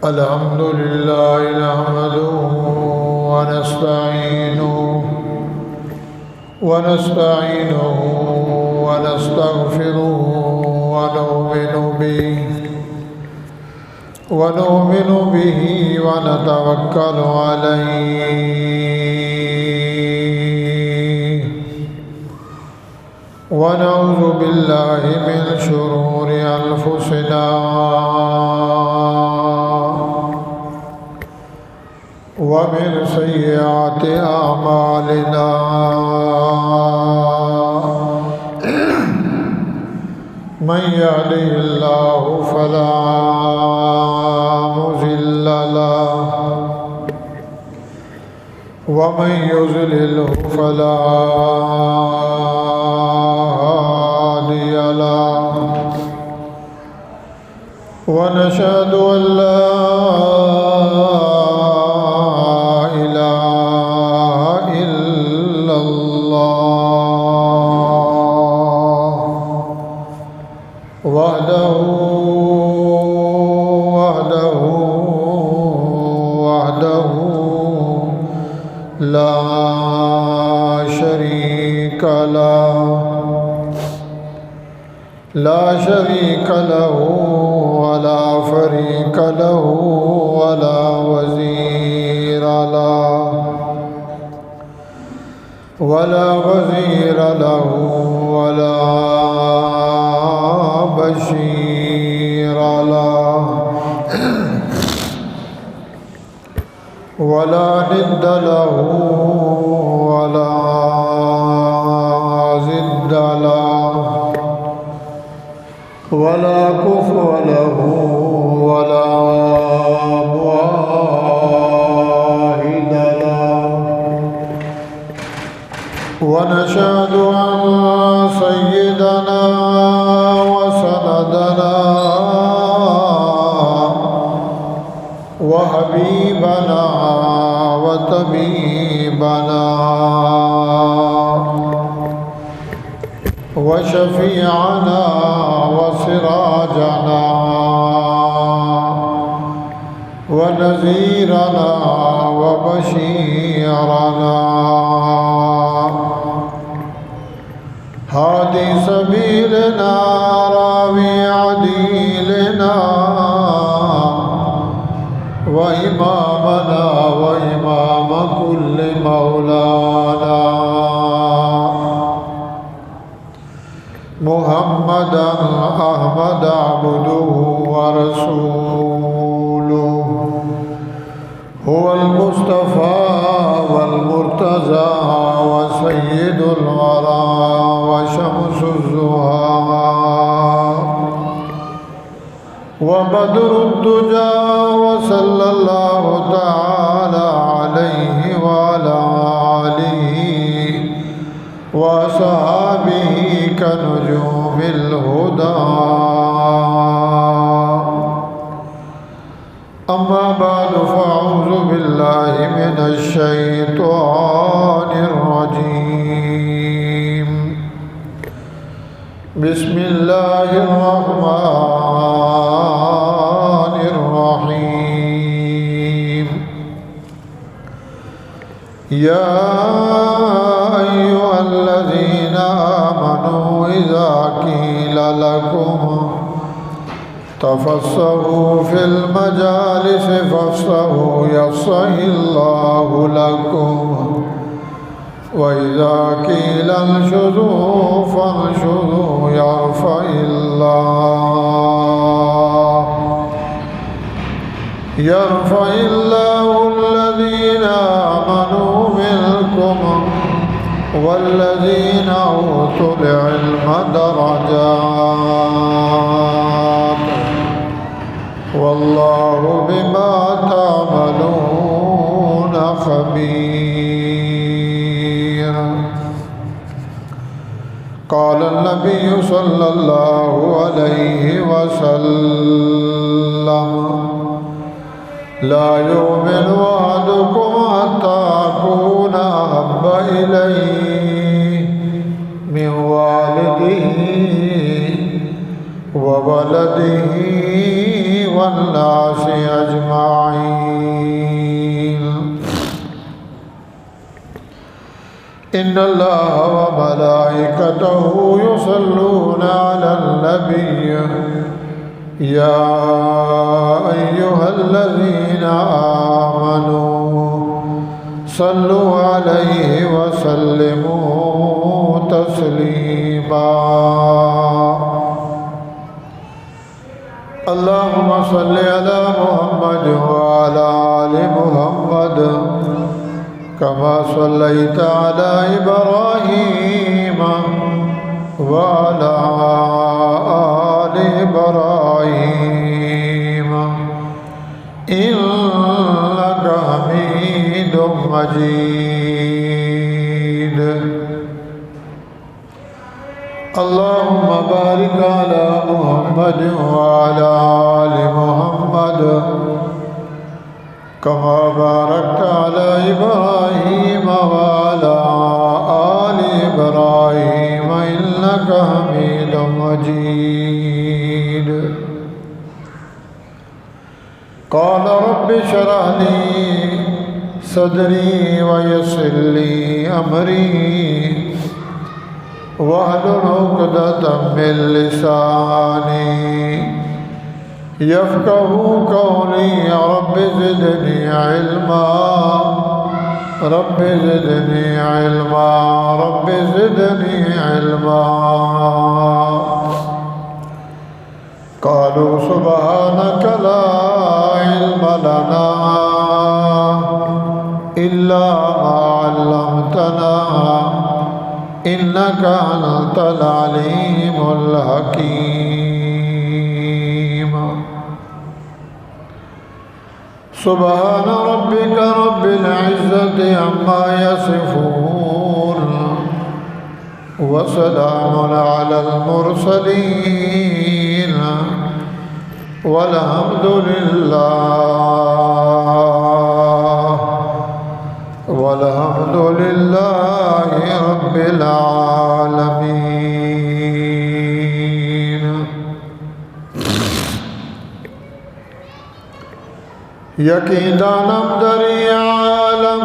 الحمد لله نحمده ونستعينه ونستغفره ونؤمن به ونتوكل عليه ونعوذ بالله من شرور أنفسنا ومن سيئات أعمالنا من يهده الله فلا مضل له ومن يضلله فلا هادي له ونشهد أن لا إله إلا الله وحده لا شريك له ولا فريق له ولا وزير له ولا بشير له ولا ند له ولا ضد له ولا كفو له ولا واحد له ونشهد أن سيدنا وسندنا وحبيبنا وطبيبنا وشفيعنا وسراجنا ونذيرنا وبشيرنا هادي سبيلنا راوي عديلنا وإمامنا وإمام كل مولانا محمدا أحمد عبده ورسوله هو المصطفى والمرتضى وسيد الورى وشمس الزهى وبدر الدجى وصلى الله تعالى عليه وعلى آله وصحابه كنجوم الهدى أما بعد فأعوذ بالله من الشيطان الرجيم بسم الله الرحمن الرحيم يا أيها الذين آمنوا إذا قيل لكم تفسحوا في المجالس فافسحوا يفسح الله لكم وإذا قيل انشزوا فانشزوا يرفع الله الذين آمنوا منكم والذين أوتوا العلم درجات والله بما تعملون خبير. قال النبي صلى الله عليه وسلم لا يؤمن أحدكم حتى أكون أحب إليه من والده وولده والناس أجمعين. إن الله وملائكته يصلون على النبي يا أيها الذين آمنوا صلوا عليه وسلموا تسليما. اللهم صل على محمد وعلى آل محمد كما صليت على إبراهيم وعلى آل إبراهيم إنك حميد مجيد. اللهم بارك على محمد وعلى آل محمد كما باركت على إبراهيم وعلى آل إبراهيم إنك حميد مجيد. قال رب اشرح لي صدري ويسر لي أمري واحلل عقدة من لساني يفقهوا قولي. رب زدني علما رب زدني علما رب زدني علما. قالوا سبحانك لا علم لنا إلا ما علمتنا إنك أنت العليم الحكيم. سبحان ربك رب العزة عما يصفون وسلام على المرسلين والحمد لله رب العالمين. یقین دانم دری عالم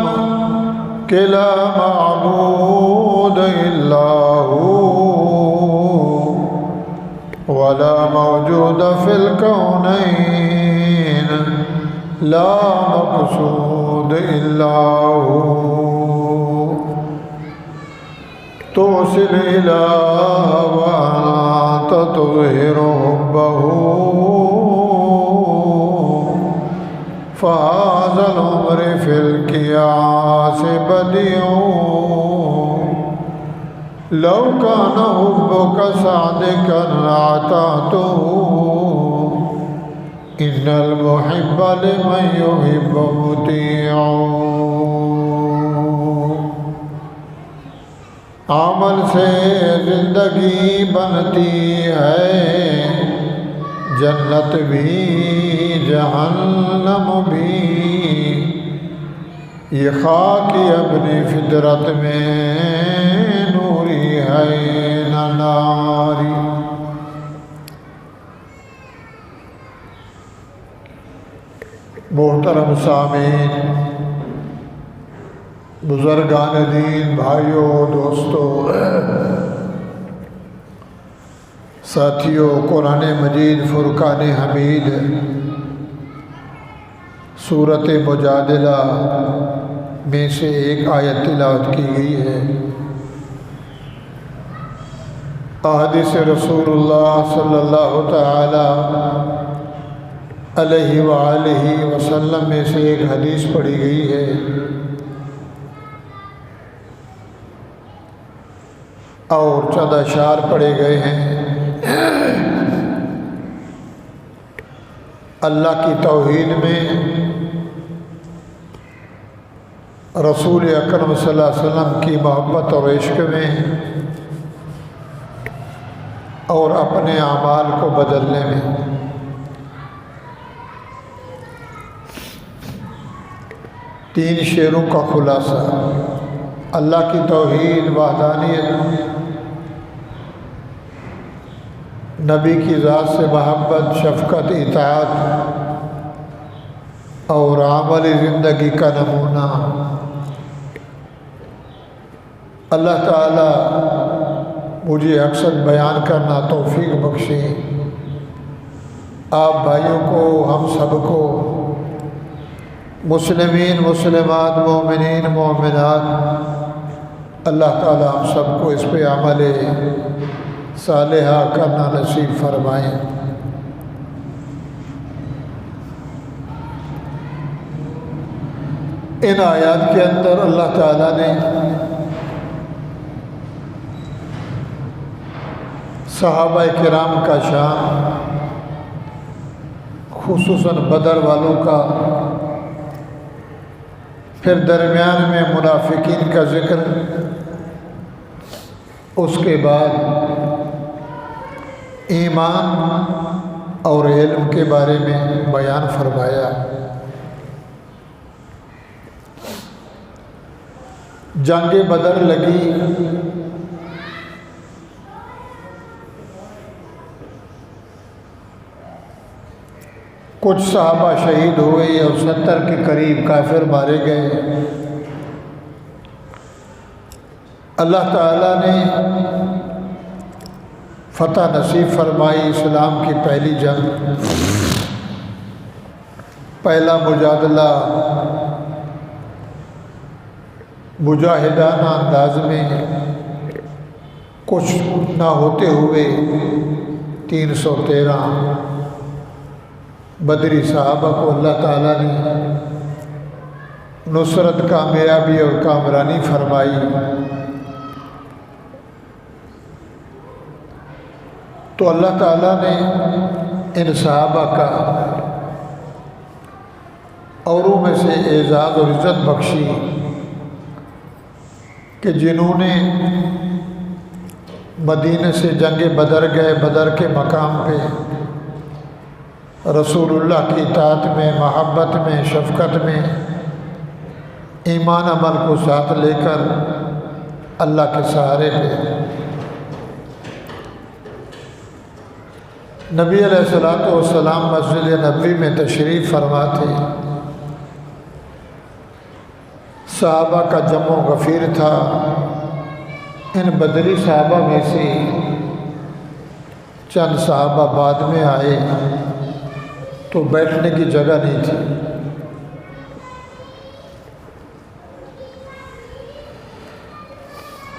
کہ لا معبود الا ہو ولا موجود فی الکونین لا مقصود الا ہو. توصل الہ وانت تظہر حبہ فهذا العمر في القياس بديع. لو كان حبك صادقا لأطعته إن المحب لمن يحب مطيع. عمل سے زندگی بنتی ہے جنت بھی جہنم بھی. یہ خاکی اپنی فطرت میں نوری ہے نہ ناری. محترم سامعین، بزرگان دین، بھائیوں، دوستوں، ساتھیوں، قرآن مجید فرقان حمید سورۃ مجادلہ میں سے ایک آیت تلاوت کی گئی ہے. احادیث رسول اللہ صلی اللہ تعالی علیہ وآلہ وسلم میں سے ایک حدیث پڑھی گئی ہے. اور چند اشعار پڑھے گئے ہیں. اللہ کی توحید میں، رسول اکرم صلی اللہ علیہ وسلم کی محبت اور عشق میں، اور اپنے اعمال کو بدلنے میں. تین شعروں کا خلاصہ: اللہ کی توحید، وحدانیت، نبی کی ذات سے محبت، شفقت، اطاعت اور عمل زندگی کا نمونہ اللہ تعالی مجھے اکثر بیان کرنا توفیق بخشے۔ آپ بھائیوں کو، ہم سب کو، مسلمین، مسلمات، مومنین، مومنات، اللہ تعالی ہم سب کو اس پہ عمل صالحہ کرنا نصیب فرمائیں۔ ان آیات کے اندر اللہ تعالیٰ نے صحابہ کرام کا شان، خصوصاً بدر والوں کا، پھر درمیان میں منافقین کا ذکر، اس کے بعد ایمان اور علم کے بارے میں بیان فرمایا۔ جنگ بدر لگی، کچھ صحابہ شہید ہوئے اور 70 کے قریب کافر مارے گئے۔ اللہ تعالیٰ نے فتح نصیب فرمائی، اسلام کی پہلی جنگ، پہلا مجادلہ مجاہدانہ انداز میں، کچھ نہ ہوتے ہوئے 313 بدری صحابہ کو اللہ تعالیٰ نے نصرت، کامیابی اور کامرانی فرمائی۔ تو اللہ تعالیٰ نے ان صحابہ کا اوروں میں سے اعزاز اور عزت بخشی کہ جنہوں نے مدینے سے جنگ بدر گئے، بدر کے مقام پہ رسول اللہ کی اطاعت میں، محبت میں، شفقت میں، ایمان عمل کو ساتھ لے کر اللہ کے سہارے پہ نبی علیہ السلام مسجد نبوی میں تشریف فرما تھے۔ صحابہ کا جمع و غفیر تھا۔ ان بدری صحابہ میں سے چند صحابہ بعد میں آئے تو بیٹھنے کی جگہ نہیں تھی۔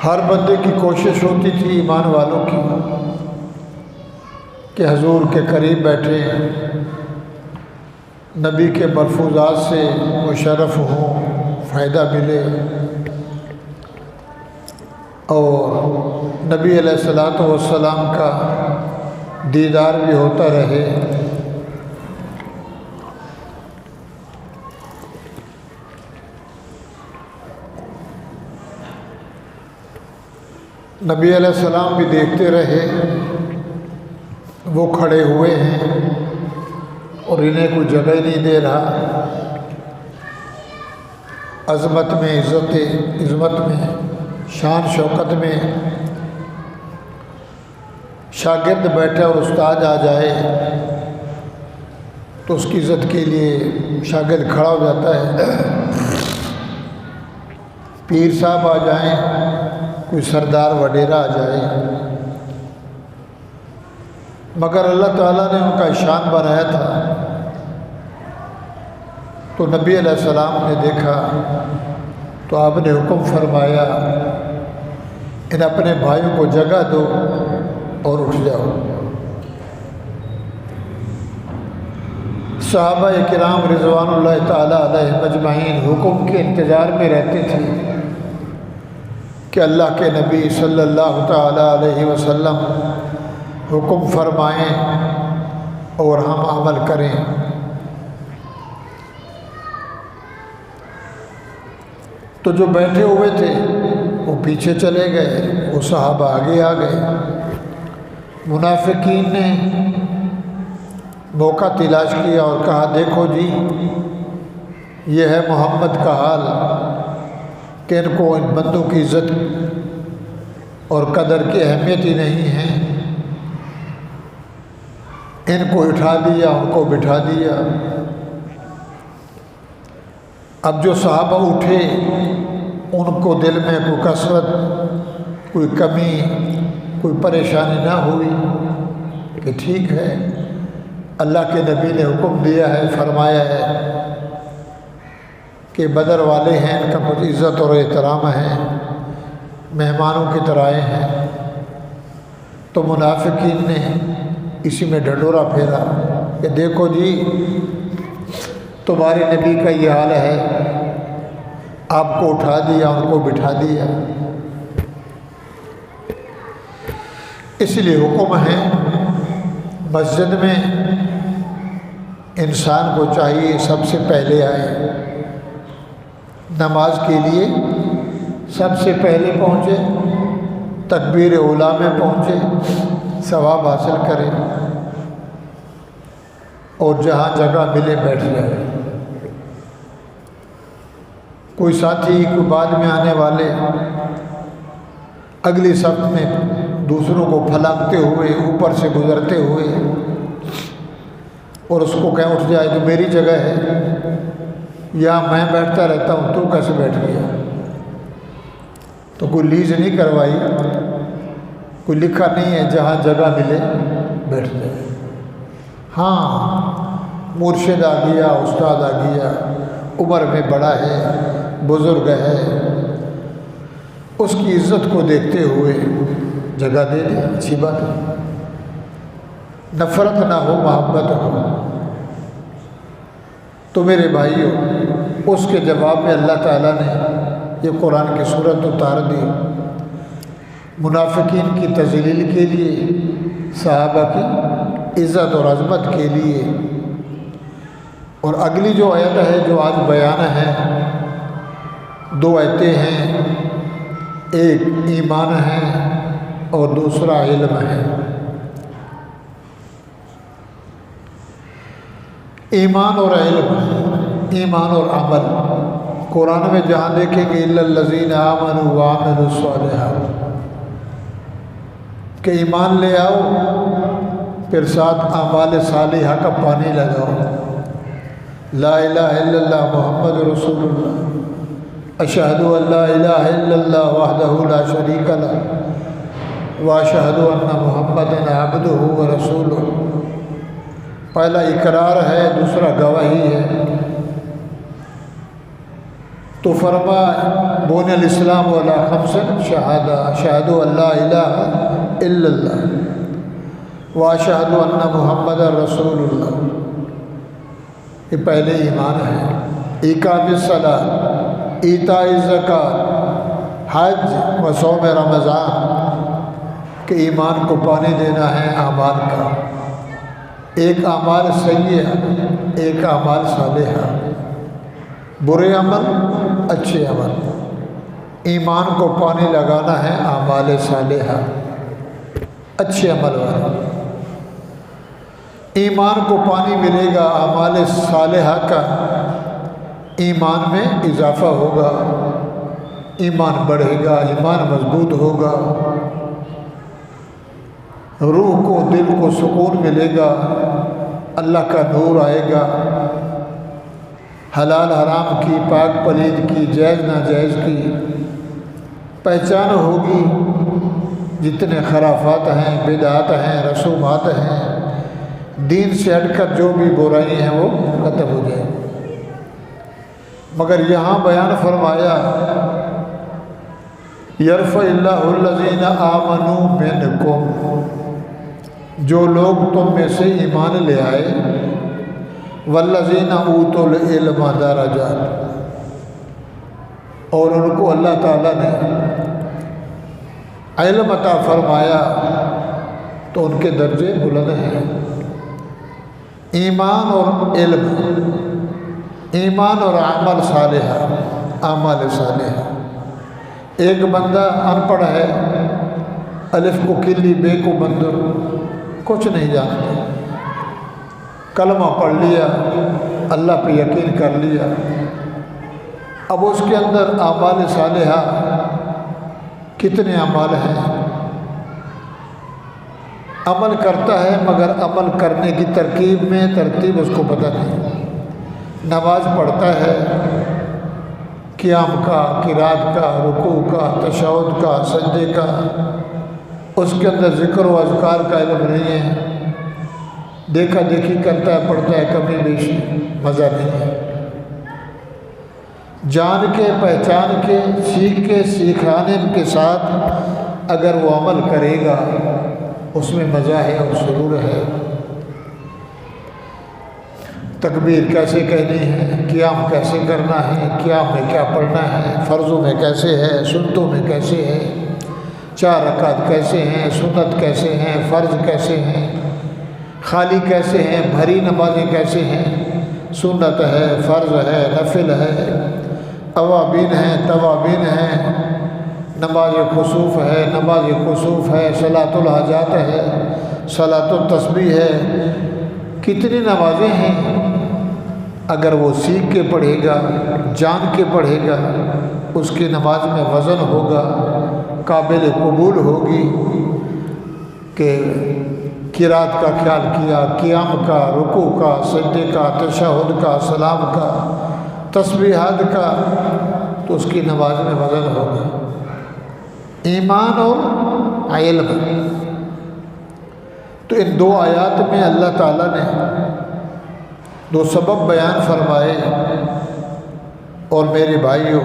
ہر بندے کی کوشش ہوتی تھی، ایمان والوں کی، کہ حضور کے قریب بیٹھے، نبی کے ملفوظات سے مشرف ہوں، فائدہ ملے، اور نبی علیہ السلام کا دیدار بھی ہوتا رہے۔ نبی علیہ السلام بھی دیکھتے رہے، وہ کھڑے ہوئے ہیں اور انہیں کوئی جگہ نہیں دے رہا۔ عظمت میں، عظمت میں، شان شوکت میں شاگرد بیٹھے اور استاد آ جائے تو اس کی عزت کے لیے شاگرد کھڑا ہو جاتا ہے۔ پیر صاحب آ جائیں، کوئی سردار وڈیرا آ جائے، مگر اللہ تعالیٰ نے ان کا شان بنایا تھا۔ تو نبی علیہ السلام نے دیکھا تو آپ نے حکم فرمایا، ان اپنے بھائیوں کو جگہ دو اور اٹھ جاؤ۔ صحابہ کرام رضوان اللہ تعالیٰ علیہ مجمعین حکم کے انتظار میں رہتے تھے کہ اللہ کے نبی صلی اللہ تعالیٰ علیہ وسلم حکم فرمائیں اور ہم عمل کریں۔ تو جو بیٹھے ہوئے تھے وہ پیچھے چلے گئے، وہ صحابہ آگے آ گئے۔ منافقین نے موقع تلاش کیا اور کہا، دیکھو جی، یہ ہے محمد کا حال کہ ان کو ان بندوں کی عزت اور قدر کی اہمیت ہی نہیں ہے، ان کو اٹھا دیا، ان کو بٹھا دیا۔ اب جو صحابہ اٹھے ان کو دل میں کوئی کثرت، کوئی کمی، کوئی پریشانی نہ ہوئی کہ ٹھیک ہے، اللہ کے نبی نے حکم دیا ہے، فرمایا ہے کہ بدر والے ہیں، ان کا کچھ عزت اور احترام ہے، مہمانوں کی طرح آئے ہیں۔ تو منافقین نے اسی میں ڈھنڈورا پھیرا کہ دیکھو جی تمہارے نبی کا یہ حال ہے، آپ کو اٹھا دیا، ان کو بٹھا دیا۔ اس لیے حکم ہے مسجد میں انسان کو چاہیے سب سے پہلے آئے، نماز کے لیے سب سے پہلے پہنچے، تکبیر اولیٰ میں پہنچے، ثواب حاصل کرے، اور جہاں جگہ ملے بیٹھ جائے۔ کوئی ساتھی، کوئی بعد میں آنے والے اگلی صف میں دوسروں کو پھلانگتے ہوئے، اوپر سے گزرتے ہوئے، اور اس کو کہیں اٹھ جائے تو میری جگہ ہے، یہاں میں بیٹھتا رہتا ہوں، تو کیسے بیٹھ گیا؟ تو کوئی لیز نہیں کروائی، کوئی لکھا نہیں ہے جہاں جگہ ملے بیٹھ جائے۔ ہاں مرشد آ گیا، استاد آ گیا، عمر میں بڑا ہے، بزرگ ہے، اس کی عزت کو دیکھتے ہوئے جگہ دے دیں، اچھی بات ہے، نفرت نہ ہو، محبت ہو۔ تو میرے بھائیوں، اس کے جواب میں اللہ تعالیٰ نے یہ قرآن کی صورت اتار دی، منافقین کی تذلیل کے لیے، صحابہ کی عزت اور عظمت کے لیے۔ اور اگلی جو آیت ہے جو آج بیان ہے، دو آیتیں ہیں، ایک ایمان ہے اور دوسرا علم ہے۔ ایمان اور علم، ایمان اور عمل، قرآن میں جہاں دیکھیں گے اِلَّا الَّذِينَ آمَنُوا وَعَمِلُوا الصَّالِحَاتِ، کہ ایمان لے آؤ، پھر ساتھ اعمال صالحہ کا پانی لگاؤ، لا الہ الا اللہ محمد رسول اللہ، اشہد ان لا الہ الا اللہ وحدہ لا شریک لہ واشہد ان محمدا عبدہ ورسولہ۔ پہلا اقرار ہے، دوسرا گواہی ہے۔ تو فرما بنی الاسلام علی خمس شہادہ، اشہد ان لا الہ الا اللہ واشہد ان محمدا رسول اللہ، یہ پہلے ایمان ہے۔ اقام الصلاۃ، ایتاء الزکوٰۃ، حج و صوم رمضان، کہ ایمان کو پانی دینا ہے اعمال کا، ایک اعمال سیئہ، ایک اعمال صالحہ، برے عمل، اچھے عمل۔ ایمان کو پانی لگانا ہے اعمال صالحہ، اچھے عمل والا۔ ایمان کو پانی ملے گا اعمال صالحہ کا، ایمان میں اضافہ ہوگا، ایمان بڑھے گا، ایمان مضبوط ہوگا، روح کو، دل کو سکون ملے گا، اللہ کا نور آئے گا، حلال حرام کی، پاک پلید کی، جائز ناجائز کی پہچان ہوگی، جتنے خرافات ہیں، بدعات ہیں، رسومات ہیں، دین سے ہٹ کر جو بھی برائی ہیں وہ ختم ہو جائے۔ مگر یہاں بیان فرمایا یرفع اللہ الذین آمنوا منکم، جو لوگ تم میں سے ایمان لے آئے، والذین اوتوا العلم درجات، اور ان کو اللہ تعالیٰ نے علم عطا فرمایا تو ان کے درجے بلند ہیں۔ ایمان اور علم، ایمان اور عمل صالحہ، اعمال صالحہ۔ ایک بندہ ان پڑھ ہے، الف کو کلی، بے کو بندر، کچھ نہیں جانتا، کلمہ پڑھ لیا، اللہ پہ یقین کر لیا، اب اس کے اندر اعمال صالحہ کتنے اعمال ہیں؟ عمل کرتا ہے مگر عمل کرنے کی ترتیب اس کو پتہ نہیں۔ نماز پڑھتا ہے، قیام کا، قرات کا، رکوع کا، تشہد کا، سجدے کا، اس کے اندر ذکر و اذکار کا علم نہیں ہے، دیکھا دیکھی کرتا ہے، پڑھتا ہے کمی بیشی، مزہ نہیں ہے۔ جان کے، پہچان کے، سیکھ کے، سکھانے کے ساتھ اگر وہ عمل کرے گا اس میں مزہ ہے اور سرور ہے۔ تکبیر کیسے کہنی ہے، قیام کیسے کرنا ہے، قیام میں کیا پڑھنا ہے، فرضوں میں کیسے ہے، سنتوں میں کیسے ہے، 4 رکعت کیسے ہیں، سنت کیسے ہیں، فرض کیسے ہیں، خالی کیسے ہیں، بھری نمازیں کیسے ہیں، سنت ہے، فرض ہے، نفل ہے، اوابین ہیں، توابین ہیں، نماز خسوف ہے، نماز کسوف ہے، صلاۃ الحاجات ہے، صلاۃ التسبیح ہے، کتنی نمازیں ہیں۔ اگر وہ سیکھ کے پڑھے گا، جان کے پڑھے گا، اس کی نماز میں وزن ہوگا، قابل قبول ہوگی کہ قرات کا خیال کیا، قیام کا، رکوع کا، سجدے کا، تشہد کا، سلام کا، تسبیحات کا، تو اس کی نماز میں وزن ہوگا۔ ایمان اور علم، تو ان 2 آیات میں اللہ تعالیٰ نے 2 سبب بیان فرمائے، اور میرے بھائیوں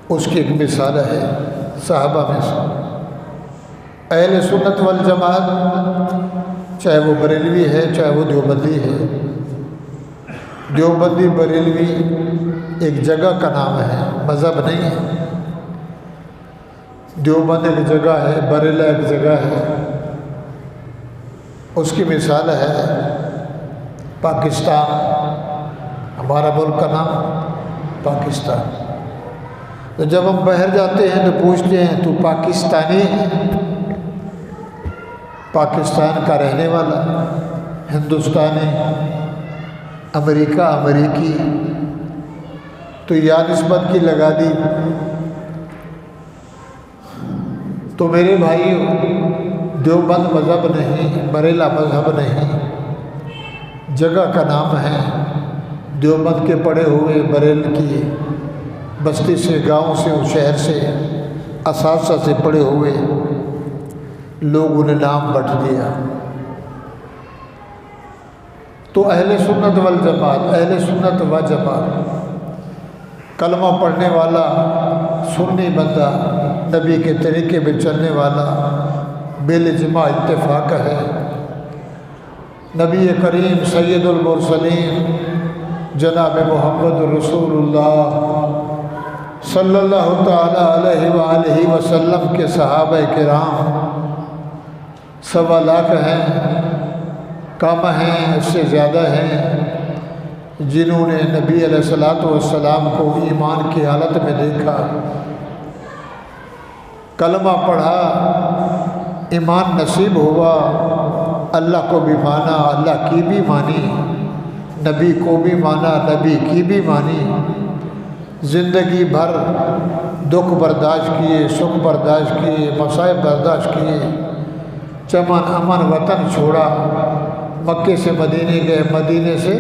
اس کی ایک مثال ہے صحابہ میں سے۔ اہل سنت والجماعت، چاہے وہ بریلوی ہے چاہے وہ دیوبندی ہے، دیوبندی بریلوی ایک جگہ کا نام ہے، مذہب نہیں ہے۔ دیوبند ایک جگہ ہے، بریلہ ایک جگہ ہے۔ اس کی مثال ہے پاکستان، ہمارا ملک کا نام پاکستان۔ تو جب ہم باہر جاتے ہیں تو پوچھتے ہیں تو پاکستانی ہے، پاکستان کا رہنے والا، ہندوستانی، امریکہ امریکی، تو یا نسبت کی لگا دی۔ تو میرے بھائیو، دیوبند مذہب نہیں، بریلہ مذہب نہیں، جگہ کا نام ہے۔ دیوبند کے پڑے ہوئے بریل کی بستی سے، گاؤں سے، شہر سے، اساتذہ سے پڑے ہوئے لوگوں نے نام بٹ دیا۔ تو اہل سنت والجماعت، اہل سنت و جماعت، کلمہ پڑھنے والا سنی بندہ، نبی کے طریقے میں چلنے والا، بالاجماع اتفاق ہے۔ نبی کریم سید المرسلین جناب محمد رسول اللہ صلی اللہ تعالیٰ علیہ وآلہ وسلم کے صحابہ کرام 1.25 لاکھ ہیں، کم ہیں، اس سے زیادہ ہیں، جنہوں نے نبی علیہ الصلوۃ والسلام کو ایمان کی حالت میں دیکھا، کلمہ پڑھا، ایمان نصیب ہوا، اللہ کو بھی مانا، اللہ کی بھی مانی، نبی کو بھی مانا، نبی کی بھی مانی، زندگی بھر دکھ برداشت کیے، سکھ برداشت کیے، مصائب برداشت کیے، چمن امن وطن چھوڑا، مکے سے مدینے گئے، مدینے سے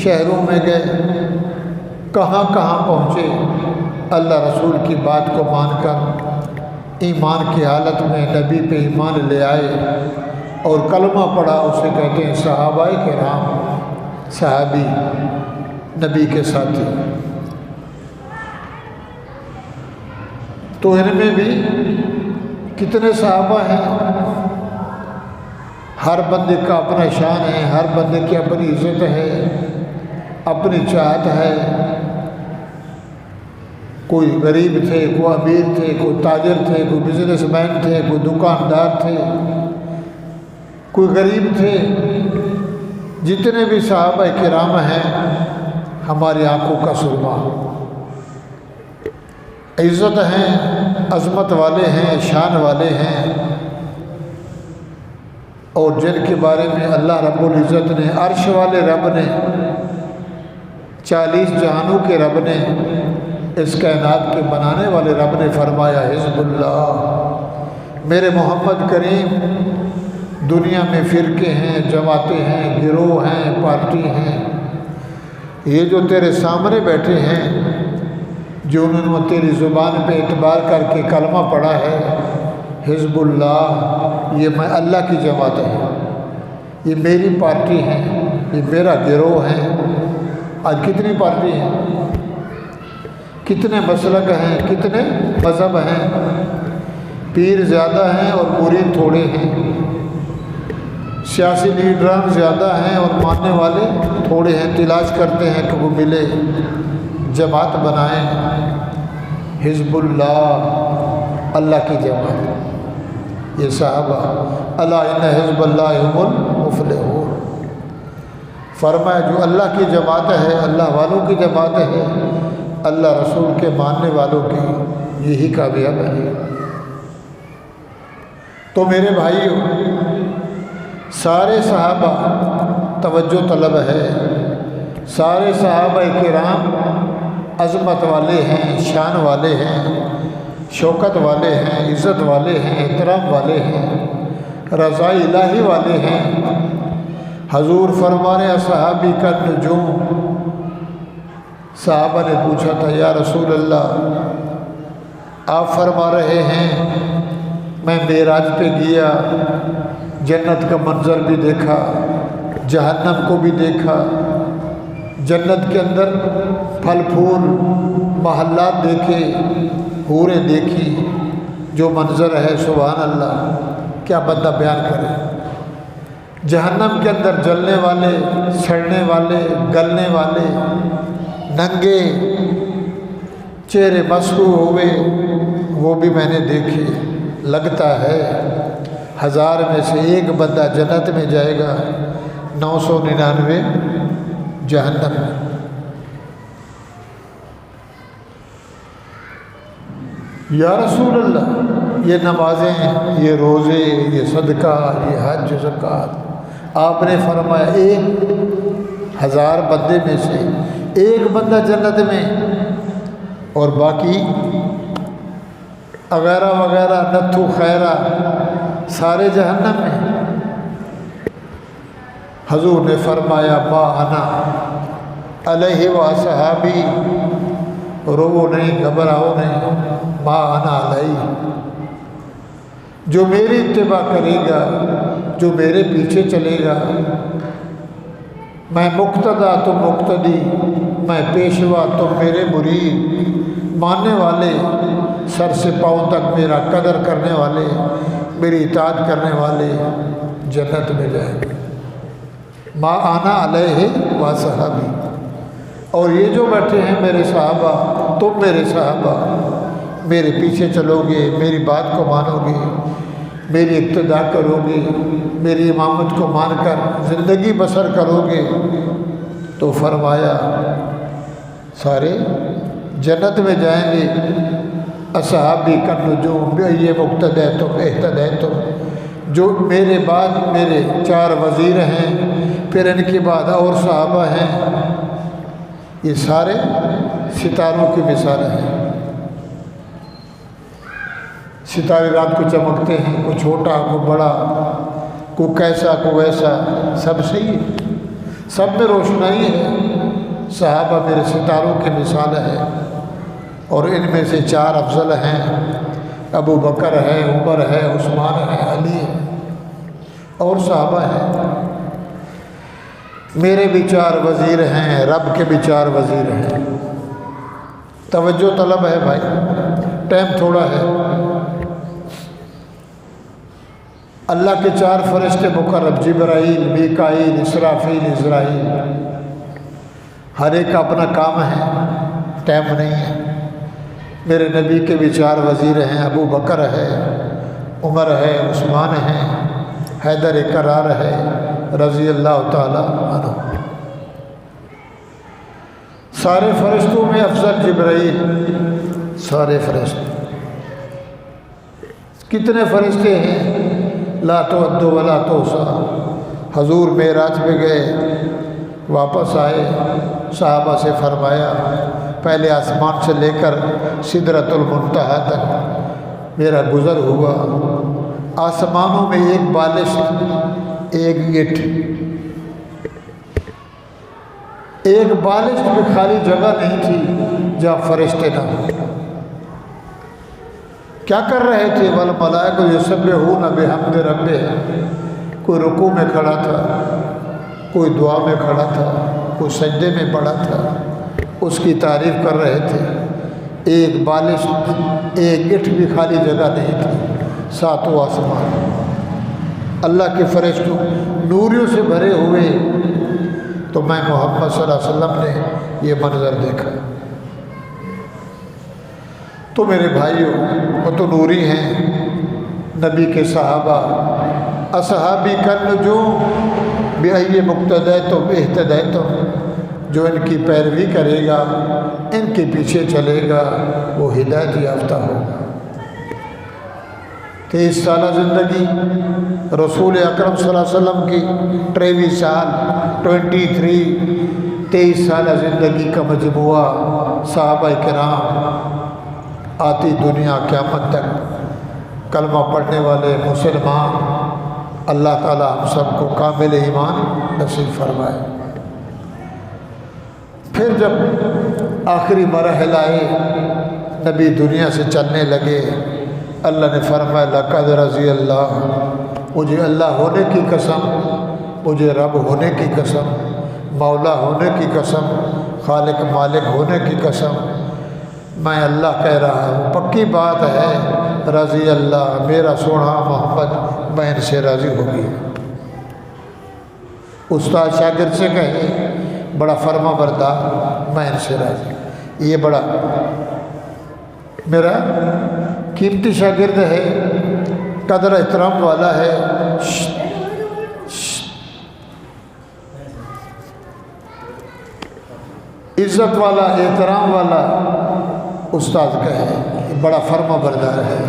شہروں میں گئے، کہاں کہاں پہنچے، اللہ رسول کی بات کو مان کر ایمان کی حالت میں نبی پہ ایمان لے آئے اور کلمہ پڑھا، اسے کہتے ہیں صحابہ کرام، صحابی، نبی کے ساتھی۔ تو ان میں بھی کتنے صحابہ ہیں، ہر بندے کا اپنا شان ہے، ہر بندے کی اپنی عزت ہے، اپنی چاہت ہے۔ کوئی غریب تھے، کوئی امیر تھے، کوئی تاجر تھے، کوئی بزنس مین تھے، کوئی دکاندار تھے، کوئی غریب تھے۔ جتنے بھی صحابہ کرام ہیں، ہماری آنکھوں کا سرما، عزت ہیں، عظمت والے ہیں، شان والے ہیں، اور جن کے بارے میں اللہ رب العزت نے، عرش والے رب نے، 40 جہانوں کے رب نے، اس کائنات کے بنانے والے رب نے فرمایا حزب اللہ، میرے محمد کریم دنیا میں فرقے ہیں، جماعتیں ہیں، گروہ ہیں، پارٹی ہیں، یہ جو تیرے سامنے بیٹھے ہیں، جو انہوں نے تیری زبان پہ اعتبار کر کے کلمہ پڑھا ہے حزب اللہ، یہ میں اللہ کی جماعت ہے، یہ میری پارٹی ہے، یہ میرا گروہ ہے۔ آج کتنی پارٹی ہیں، کتنے مسلک ہیں، کتنے مذہب ہیں، پیر زیادہ ہیں اور مرید تھوڑے ہیں، سیاسی لیڈران زیادہ ہیں اور ماننے والے تھوڑے ہیں۔ تلاش کرتے ہیں کہ وہ ملے، جماعت بنائیں، حزب اللہ، اللہ کی جماعت۔ یہ صحابہ، الا ان حزب اللہ هم المفلحون، فرمایا جو اللہ کی جماعت ہے، اللہ والوں کی جماعت ہے، اللہ رسول کے ماننے والوں کی، یہی کامیاب ہے۔ تو میرے بھائیوں، سارے صحابہ توجہ طلب ہے، سارے صحابہ کرام عظمت والے ہیں، شان والے ہیں، شوکت والے ہیں، عزت والے ہیں، احترام والے ہیں، رضا الہی والے ہیں۔ حضور فرمانے اصحابی کا نجوم، صحابہ نے پوچھا تھا یا رسول اللہ، آپ فرما رہے ہیں میں معراج پہ گیا، جنت کا منظر بھی دیکھا، جہنم کو بھی دیکھا، جنت کے اندر پھل پھول محلات دیکھے، حوریں دیکھی، جو منظر ہے سبحان اللہ، کیا بندہ بیان کرے۔ جہنم کے اندر جلنے والے، سڑنے والے، گلنے والے، ننگے چہرے مسحوق ہوئے، وہ بھی میں نے دیکھے۔ لگتا ہے 1000 میں سے ایک بندہ جنت میں جائے گا، 999 جہنم میں۔ یا رسول اللہ، یہ نمازیں، یہ روزے، یہ صدقہ، یہ حج زکوٰۃ، آپ نے فرمایا 1000 بندے میں سے ایک بندہ جنت میں، اور باقی وغیرہ وغیرہ نتھو خیرہ سارے جہنم میں۔ حضور نے فرمایا ما انا علیہ و صحابی، رو نہیں، گھبراؤ نہیں، ما انا علیہ، جو میری اتباع کرے گا، جو میرے پیچھے چلے گا، میں مقتدا تم مقتدی، میں پیشوا تم میرے مرید، ماننے والے سر سے پاؤں تک میرا قدر کرنے والے، میری اطاعت کرنے والے جنت میں جائیں گے۔ ما انا علیہ و صحابی، اور یہ جو بیٹھے ہیں میرے صحابہ، تم میرے صحابہ، میرے پیچھے چلو گے، میری بات کو مانو گے، میری اقتداء کرو گے، میری امامت کو مان کر زندگی بسر کرو گے، تو فرمایا سارے جنت میں جائیں گے۔ اصحابی کا نجوم یہ مقتدی تم اہتدی تم، جو میرے بعد میرے 4 وزیر ہیں، پھر ان کے بعد اور صحابہ ہیں، یہ سارے ستاروں کی مثال ہیں۔ ستارے رات کو چمکتے ہیں، کوئی چھوٹا کوئی بڑا، کوئی کیسا کوئی ویسا، سب صحیح ہے، سب میں روشنائی ہے۔ صحابہ میرے ستاروں کی مثال ہے، اور ان میں سے 4 افضل ہیں، ابو بکر ہے، عمر ہے، عثمان ہے، علی ہے، اور صحابہ ہیں۔ میرے بھی 4 وزیر ہیں، رب کے بھی 4 وزیر ہیں۔ توجہ طلب ہے بھائی، ٹائم تھوڑا ہے۔ اللہ کے 4 فرشتے مقرب، جبرائیل، میکائیل، اسرافیل، عزرائیل، ہر ایک کا اپنا کام ہے، ٹائم نہیں ہے۔ میرے نبی کے بھی 4 وزیر ہیں، ابو بکر ہے، عمر ہے، عثمان ہے، حیدر کرار ہے، رضی اللہ تعالی عنہ۔ سارے فرشتوں میں افضل جبرائیل، سارے فرشتے۔ کتنے فرشتے ہیں؟ لا تعد ولا تحصى۔ حضور معراج پہ گئے، واپس آئے، صحابہ سے فرمایا پہلے آسمان سے لے کر سدرۃ المنتہا تک میرا گزر ہوا، آسمانوں میں ایک بالشت، ایک گٹھ، ایک بالشت میں خالی جگہ نہیں تھی جہاں فرشتے نہ ہوں۔ کیا کر رہے تھے؟ والملائکۃ یسبحون بحمد ربہم، کوئی رکوع میں کھڑا تھا، کوئی دعا میں کھڑا تھا، کوئی سجدے میں پڑا تھا، اس کی تعریف کر رہے تھے۔ ایک بالشت، ایک گٹھ بھی خالی جگہ نہیں تھی، ساتوں آسمان اللہ کے فرشتوں نوریوں سے بھرے ہوئے۔ تو میں محمد صلی اللہ علیہ وسلم نے یہ منظر دیکھا۔ تو میرے بھائیوں، وہ تو نوری ہیں، نبی کے صحابہ، اصحابی کالنجوم بأی مقتدیتم اہتدیتم، جو ان کی پیروی کرے گا، ان کے پیچھے چلے گا، وہ ہدایت یافتہ ہوگا۔ 23 سالہ زندگی رسول اکرم صلی اللہ علیہ وسلم کی، 23 سال 23 سالہ زندگی کا مجموعہ، صحابہ کرام، آتی دنیا قیامت تک کلمہ پڑھنے والے مسلمان، اللہ تعالی ہم سب کو کامل ایمان نصیب فرمائے۔ پھر جب آخری مراحل آئے، نبی دنیا سے چلنے لگے، اللہ نے فرمایا لقد رضی اللہ، مجھے اللہ ہونے کی قسم، مجھے رب ہونے کی قسم، مولا ہونے کی قسم، خالق مالک ہونے کی قسم، میں اللہ کہہ رہا ہوں، پکی بات ہے، رضی اللہ، میرا سونا محمد میں ان سے راضی ہو گیا۔ استاد شاگرد سے کہے بڑا فرما بردار، میں ان سے راضی، یہ بڑا میرا قیمتی شاگرد ہے، قدر احترام والا ہے، عزت والا، احترام والا استاد کہے، بڑا فرما بردار ہے۔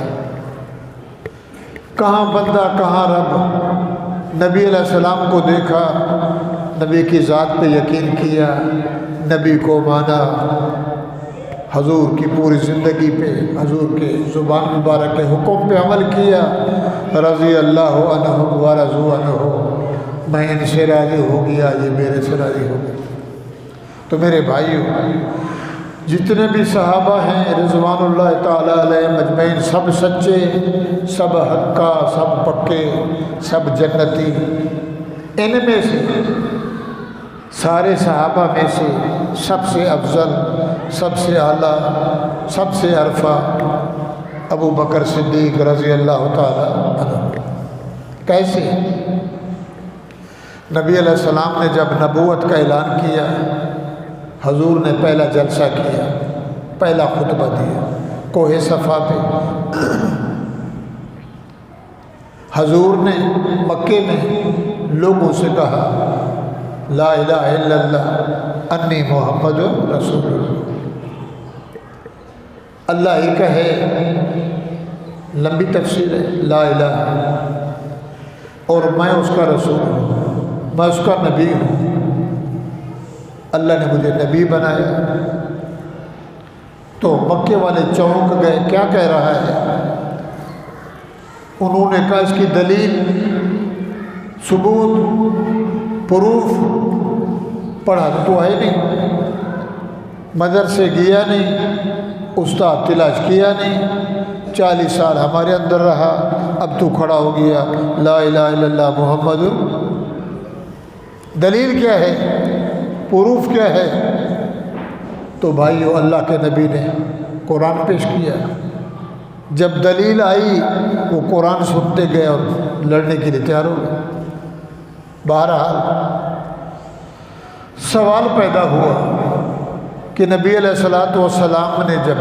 کہاں بندہ کہاں رب، نبی علیہ السلام کو دیکھا، نبی کی ذات پہ یقین کیا، نبی کو مانا، حضور کی پوری زندگی پہ، حضور کے زبان مبارک کے حکم پہ عمل کیا، رضی اللہ عنہم ورضوا عنہ، میں ان سے راضی ہو گیا، یہ میرے سے راضی ہو گیا۔ تو میرے بھائیوں، جتنے بھی صحابہ ہیں رضوان اللہ تعالیٰ علیہ مجمعین، سب سچے، سب حقہ، سب پکے، سب جنتی۔ ان میں سے سارے صحابہ میں سے سب سے افضل، سب سے اعلیٰ، سب سے عرفہ ابو بکر صدیق رضی اللہ تعالیٰ عنہ۔ کیسے؟ نبی علیہ السلام نے جب نبوت کا اعلان کیا، حضور نے پہلا جلسہ کیا، پہلا خطبہ دیا کوہ صفا پہ۔ حضور نے مکے میں لوگوں سے کہا لا الہ الا اللہ انی محمد رسول اللہ، اللہ ہی کا ہے، لمبی تفسیر ہے، لا الہ، اور میں اس کا رسول ہوں، میں اس کا نبی ہوں، اللہ نے مجھے نبی بنایا۔ تو مکے والے چونک گئے، کیا کہہ رہا ہے؟ انہوں نے کہا اس کی دلیل، ثبوت، پروف پڑھا تو ہے نہیں، مدرسے گیا نہیں، استاد تلاش کیا نہیں، 40 سال ہمارے اندر رہا، اب تو کھڑا ہو گیا لا الہ الا اللہ محمد۔ دلیل کیا ہے؟ پروف کیا ہے؟ تو بھائیو، اللہ کے نبی نے قرآن پیش کیا۔ جب دلیل آئی، وہ قرآن سنتے گئے اور لڑنے کے لیے تیار ہو گئے۔ بہرحال سوال پیدا ہوا کہ نبی علیہ الصلوۃ والسلام نے جب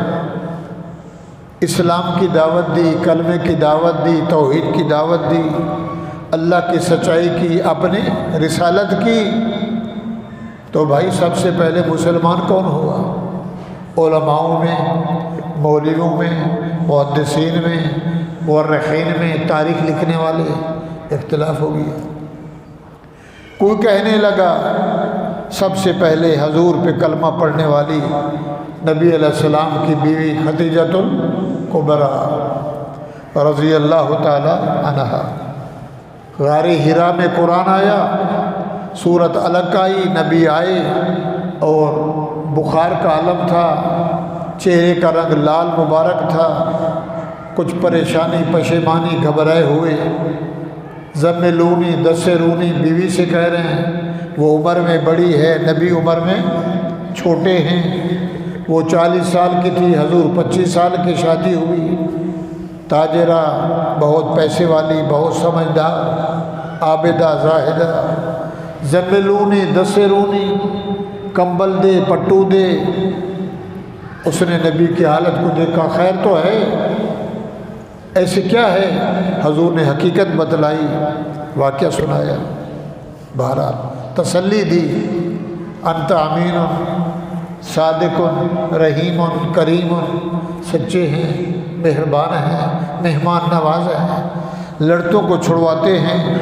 اسلام کی دعوت دی، کلمے کی دعوت دی، توحید کی دعوت دی، اللہ کی سچائی کی، اپنے رسالت کی، تو بھائی سب سے پہلے مسلمان کون ہوا؟ علماؤں میں، مولویوں میں، محدثین میں، مورخین میں، تاریخ لکھنے والے اختلاف ہو گیا۔ کوئی کہنے لگا سب سے پہلے حضور پہ کلمہ پڑھنے والی نبی علیہ السلام کی بیوی خدیجۃ الکبریٰ، رضی اللہ تعالی عنہا۔ غار حرا میں قرآن آیا، سورت الگ آئی، نبی آئے اور بخار کا عالم تھا، چہرے کا رنگ لال مبارک تھا، کچھ پریشانی پشیمانی گھبرائے ہوئے، زملونی دسرونی بیوی سے کہہ رہے ہیں، وہ عمر میں بڑی ہے، نبی عمر میں چھوٹے ہیں، وہ 40 سال کی تھی، حضور 25 سال کی شادی ہوئی، تاجرہ، بہت پیسے والی، بہت سمجھدار، عابدہ زاہدہ، زملونی دسرونی، کمبل دے پٹو دے۔ اس نے نبی کی حالت کو دیکھا، خیر تو ہے، ایسے کیا ہے؟ حضور نے حقیقت بتلائی، واقعہ سنایا، بہرحال تسلی دی، انت امین صادق رحیم کریم، سچے ہیں، مہربان ہیں، مہمان نواز ہیں، لڑتوں کو چھڑواتے ہیں،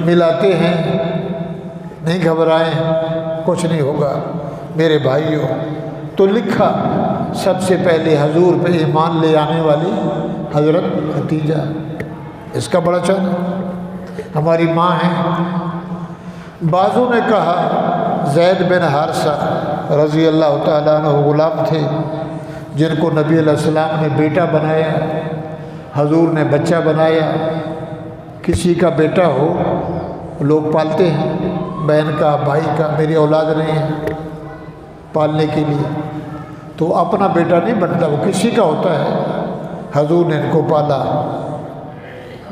ملاتے ہیں، نہیں گھبرائیں، کچھ نہیں ہوگا میرے بھائیوں۔ تو لکھا سب سے پہلے حضور پہ ایمان لے آنے والی حضرت خدیجہ، اس کا بڑا چاند ہماری ماں ہیں۔ بعضوں نے کہا زید بن حارثہ رضی اللہ تعالیٰ عنہ غلام تھے، جن کو نبی علیہ السلام نے بیٹا بنایا، حضور نے بچہ بنایا۔ کسی کا بیٹا ہو لوگ پالتے ہیں، بہن کا، بھائی کا، میری اولاد نہیں ہے پالنے کے لیے، تو اپنا بیٹا نہیں بنتا، وہ کسی کا ہوتا ہے۔ حضور نے ان کو پالا،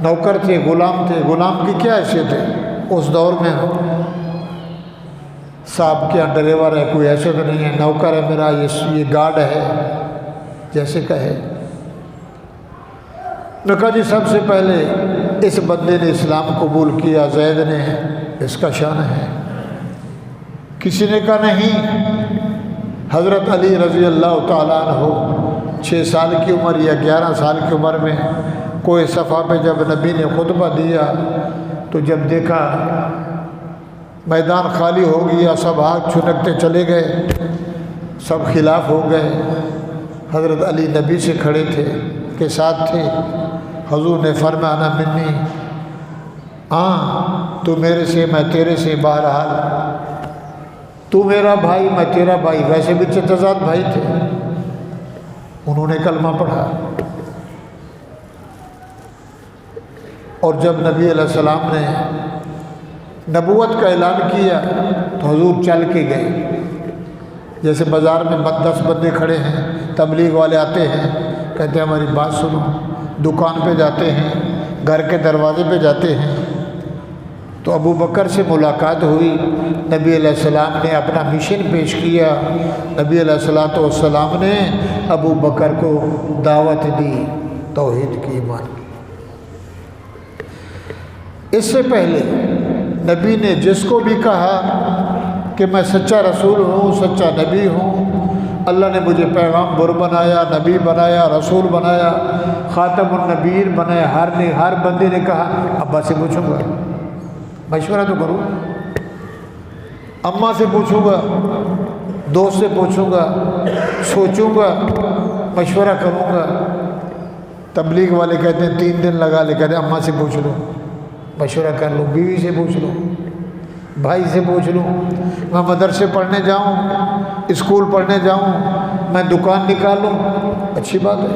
نوکر تھے، غلام تھے۔ غلام کی کیا حیثیت ہے اس دور میں؟ صاحب کیا ڈرائیور ہے، کوئی حیثیت نہیں ہے، نوکر ہے میرا، یہ گارڈ ہے جیسے کہے۔ نے کہا جی سب سے پہلے اس بندے نے اسلام قبول کیا، زید نے، اس کا شان ہے۔ کسی نے کہا نہیں، حضرت علی رضی اللہ تعالیٰ عنہ 6 سال کی عمر یا 11 سال کی عمر میں کوئی صفحہ پہ جب نبی نے خطبہ دیا تو جب دیکھا میدان خالی ہو گیا، سب ہاتھ چھٹکتے چلے گئے، سب خلاف ہو گئے۔ حضرت علی نبی سے کھڑے تھے، کے ساتھ تھے۔ حضور نے فرمایا انا منی، ہاں تو میرے سے، میں تیرے سے، بہرحال تو میرا بھائی، میں تیرا بھائی، ویسے بھی چچزاد بھائی تھے۔ انہوں نے کلمہ پڑھا، اور جب نبی علیہ السلام نے نبوت کا اعلان کیا تو حضور چل کے گئے۔ جیسے بازار میں 10 بندے کھڑے ہیں، تبلیغ والے آتے ہیں، کہتے ہیں ہماری بات سنو، دکان پہ جاتے ہیں، گھر کے دروازے پہ جاتے ہیں۔ تو ابو بکر سے ملاقات ہوئی، نبی علیہ السلام نے اپنا مشن پیش کیا۔ نبی علیہ السلام نے ابو بکر کو دعوت دی، توحید کی، ایمان کی۔ اس سے پہلے نبی نے جس کو بھی کہا کہ میں سچا رسول ہوں، سچا نبی ہوں، اللہ نے مجھے پیغام بر بنایا، نبی بنایا، رسول بنایا، خاتم النبیین بنایا، ہر بندے نے کہا ابا سے پوچھوں گا، مشورہ تو کروں، اماں سے پوچھوں گا، دوست سے پوچھوں گا، سوچوں گا، مشورہ کروں گا۔ تبلیغ والے کہتے ہیں 3 دن لگا لے، کہتے ہیں اماں سے پوچھ لو، مشورہ کر لو، بیوی سے پوچھ لو، بھائی سے پوچھ لوں، میں مدرسے پڑھنے جاؤں، اسکول پڑھنے جاؤں، میں دکان نکالوں، اچھی بات ہے۔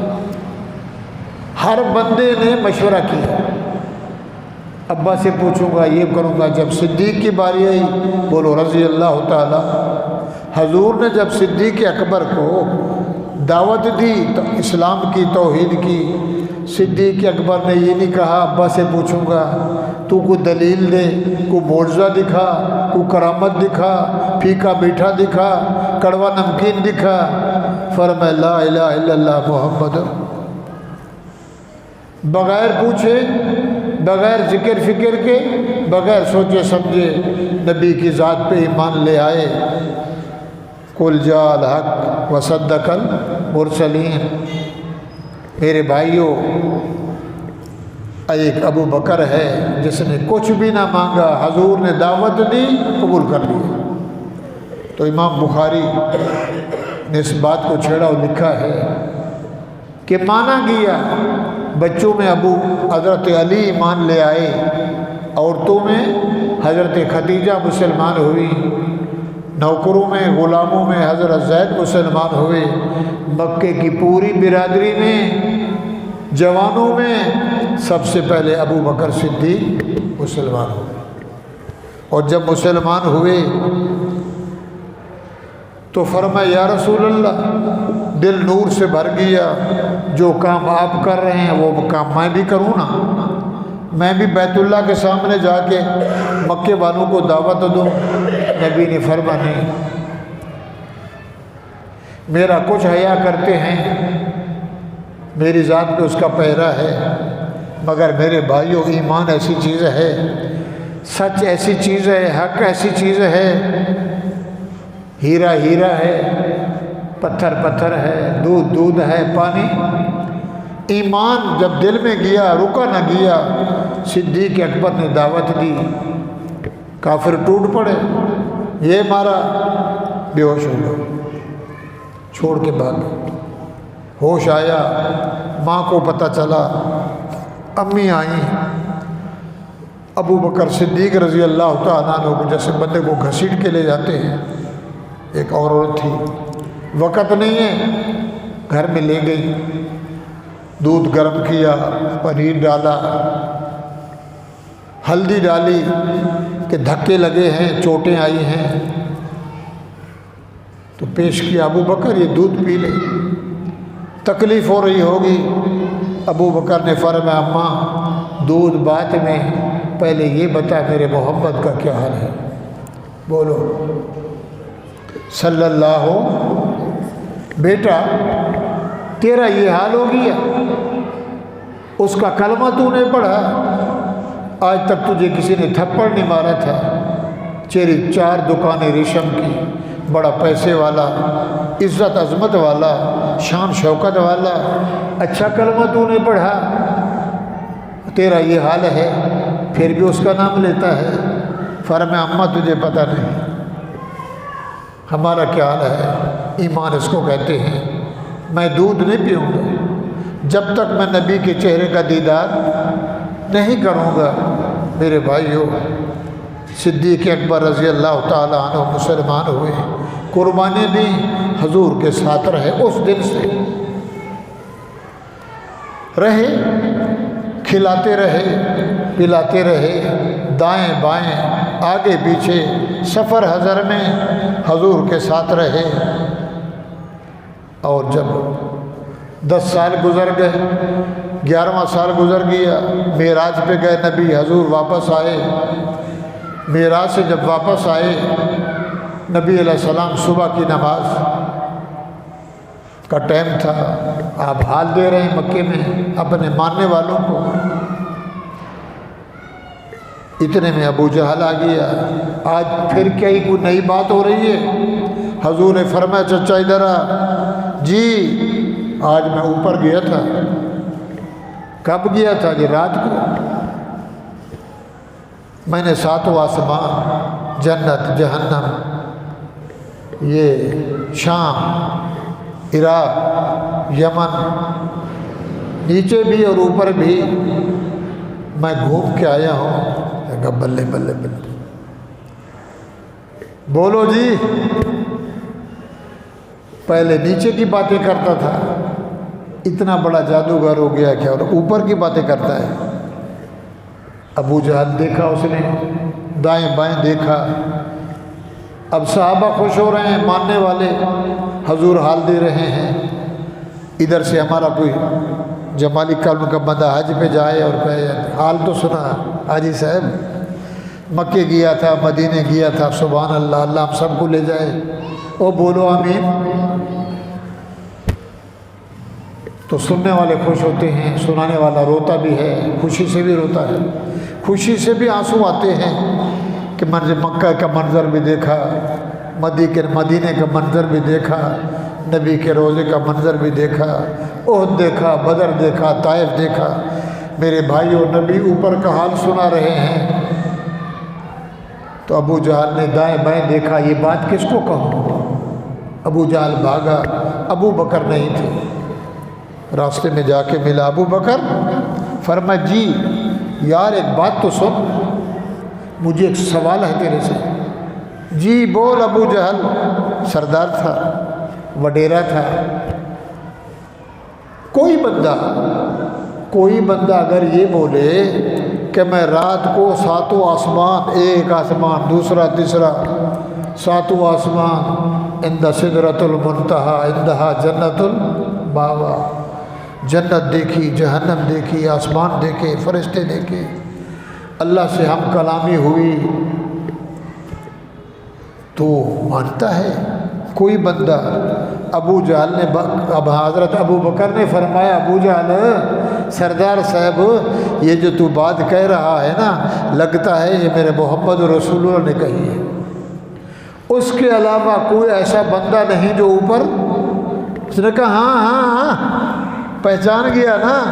ہر بندے نے مشورہ کیا، ابا سے پوچھوں گا، یہ کروں گا۔ جب صدیق کی باری آئی، بولو رضی اللہ تعالی۔ حضور نے جب صدیق اکبر کو دعوت دی تو اسلام کی، توحید کی، صدیق اکبر نے یہ نہیں کہا ابا سے پوچھوں گا، تو کوئی دلیل دے، کوئی معجزہ دکھا، کوئی کرامت دکھا، پھیکا میٹھا دکھا، کڑوا نمکین دکھا۔ فرمایا لا الہ الا اللہ محمد، بغیر پوچھے، بغیر ذکر فکر کے، بغیر سوچے سمجھے نبی کی ذات پہ ایمان لے آئے۔ قل جاء الحق وصدق المرسلین۔ میرے بھائیوں، ایک ابو بکر ہے جس نے کچھ بھی نہ مانگا، حضور نے دعوت دی، قبول کر لیا۔ تو امام بخاری نے اس بات کو چھیڑا اور لکھا ہے کہ مانا گیا بچوں میں ابو حضرت علی ایمان لے آئے، عورتوں میں حضرت خدیجہ مسلمان ہوئی، نوکروں میں غلاموں میں حضرت زید مسلمان ہوئے، مکے کی پوری برادری میں جوانوں میں سب سے پہلے ابو بکر صدیق مسلمان ہوئے۔ اور جب مسلمان ہوئے تو فرمایا یا رسول اللہ دل نور سے بھر گیا، جو کام آپ کر رہے ہیں وہ کام میں بھی کروں نا، میں بھی بیت اللہ کے سامنے جا کے مکے والوں کو دعوت دوں۔ نبی نے فرمایا نہیں، میرا کچھ حیا کرتے ہیں، میری ذات پہ اس کا پہرا ہے، مگر میرے بھائیوں ایمان ایسی چیز ہے، سچ ایسی چیز ہے، حق ایسی چیز ہے، ہیرا ہیرا ہے، پتھر پتھر ہے، دودھ دودھ ہے، پانی۔ ایمان جب دل میں گیا رکا نہ گیا۔ صدیق اکبر نے دعوت دی، کافر ٹوٹ پڑے، یہ مارا، بے ہوش ہو گئے، چھوڑ کے بھاگ گئے۔ ہوش آیا، ماں کو پتہ چلا، امی آئیں، ابو بکر صدیق رضی اللہ تعالیٰ عنہ کو جیسے بندے کو گھسیٹ کے لے جاتے ہیں، ایک اور عورت تھی، وقت نہیں ہے، گھر میں لے گئی، دودھ گرم کیا، پنیر ڈالا، ہلدی ڈالی کہ دھکے لگے ہیں، چوٹیں آئی ہیں، تو پیش کیا، ابو بکر یہ دودھ پی لے، تکلیف ہو رہی ہوگی۔ ابو بکر نے فرمایا اماں دودھ بات میں، پہلے یہ بتا میرے محمد کا کیا حال ہے، بولو صلی اللہ ہو، بیٹا تیرا یہ حال ہو گیا، اس کا کلمہ تو نے پڑھا، آج تک تجھے کسی نے تھپڑ نہیں مارا تھا، تیری 4 دکانیں ریشم کی، بڑا پیسے والا، عزت عظمت والا، شان شوکت والا، اچھا کلمہ تو نے پڑھا، تیرا یہ حال ہے، پھر بھی اس کا نام لیتا ہے۔ فرمایا اماں تجھے پتہ نہیں ہمارا کیا حال ہے، ایمان اس کو کہتے ہیں، میں دودھ نہیں پیوں گا جب تک میں نبی کے چہرے کا دیدار نہیں کروں گا۔ میرے بھائیوں، صدیق اکبر رضی اللہ تعالیٰ عنہ مسلمان ہوئے، قربانی دی، حضور کے ساتھ رہے، اس دن سے رہے، کھلاتے رہے، پلاتے رہے، دائیں بائیں آگے پیچھے، سفر حضر میں حضور کے ساتھ رہے۔ اور جب 10 سال گزر گئے، 11واں سال گزر گیا، معراج پہ گئے نبی، حضور واپس آئے، معراج سے جب واپس آئے، نبی علیہ السلام صبح کی نماز کا ٹائم تھا، آپ حال دے رہے ہیں مکے میں اپنے ماننے والوں کو۔ اتنے میں ابو جہل آ گیا، آج پھر کیا ہی کوئی نئی بات ہو رہی ہے؟ حضور نے فرمایا چچا ادھر آ۔ جی آج میں اوپر گیا تھا۔ کب گیا تھا؟ جی رات کو، میں نے 7واں آسمان، جنت، جہنم، یہ شام، عراق، یمن، نیچے بھی اور اوپر بھی میں گھوم کے آیا ہوں۔ بلے بلے بلے، بولو جی، پہلے نیچے کی باتیں کرتا تھا، اتنا بڑا جادوگر ہو گیا کیا، اور اوپر کی باتیں کرتا ہے۔ ابو جہل دیکھا اس نے، دائیں بائیں دیکھا، اب صحابہ خوش ہو رہے ہیں، ماننے والے، حضور حال دے رہے ہیں۔ ادھر سے ہمارا کوئی جمالی قوم کا بندہ حج پہ جائے اور کہے حال تو سنا حاجی صاحب، مکے گیا تھا، مدینے گیا تھا، سبحان اللہ، اللہ ہم سب کو لے جائے، او بولو آمین۔ تو سننے والے خوش ہوتے ہیں، سنانے والا روتا بھی ہے، خوشی سے بھی روتا ہے، خوشی سے بھی آنسو آتے ہیں کہ مکہ کا منظر بھی دیکھا، مدینے کا منظر بھی دیکھا، نبی کے روضے کا منظر بھی دیکھا، احد دیکھا، بدر دیکھا، طائف دیکھا۔ میرے بھائیوں، نبی اوپر کا حال سنا رہے ہیں، تو ابو جہل نے دائیں بائیں دیکھا، یہ بات کس کو کہوں؟ ابو جہل بھاگا، ابو بکر نہیں تھے، راستے میں جا کے ملا، ابو بکر فرمایا جی یار ایک بات تو سن، مجھے ایک سوال ہے تیرے سے۔ جی بول۔ ابو جہل سردار تھا، وڈیرا تھا۔ کوئی بندہ اگر یہ بولے کہ میں رات کو ساتوں آسمان، ایک آسمان دوسرا تیسرا، ساتوں آسمان، عند سدرۃ المنتہا عندہا جنت الماوا، جنت دیکھی، جہنم دیکھی، آسمان دیکھے، فرشتے دیکھے، اللہ سے ہم کلامی ہوئی، تو مانتا ہے کوئی بندہ؟ ابو جہل نے اب حضرت ابو بکر نے فرمایا ابو جہل سردار صاحب یہ جو تو بات کہہ رہا ہے نا، لگتا ہے یہ میرے محمد رسول اللہ نے کہی ہے، اس کے علاوہ کوئی ایسا بندہ نہیں جو اوپر؟ اس نے کہا ہاں پہچان گیا نا،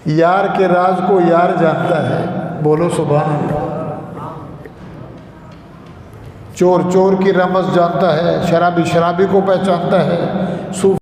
یار کے راز کو یار جانتا ہے، بولو سبحان اللہ۔ چور چور کی رمز جانتا ہے، شرابی شرابی کو پہچانتا ہے، صوفی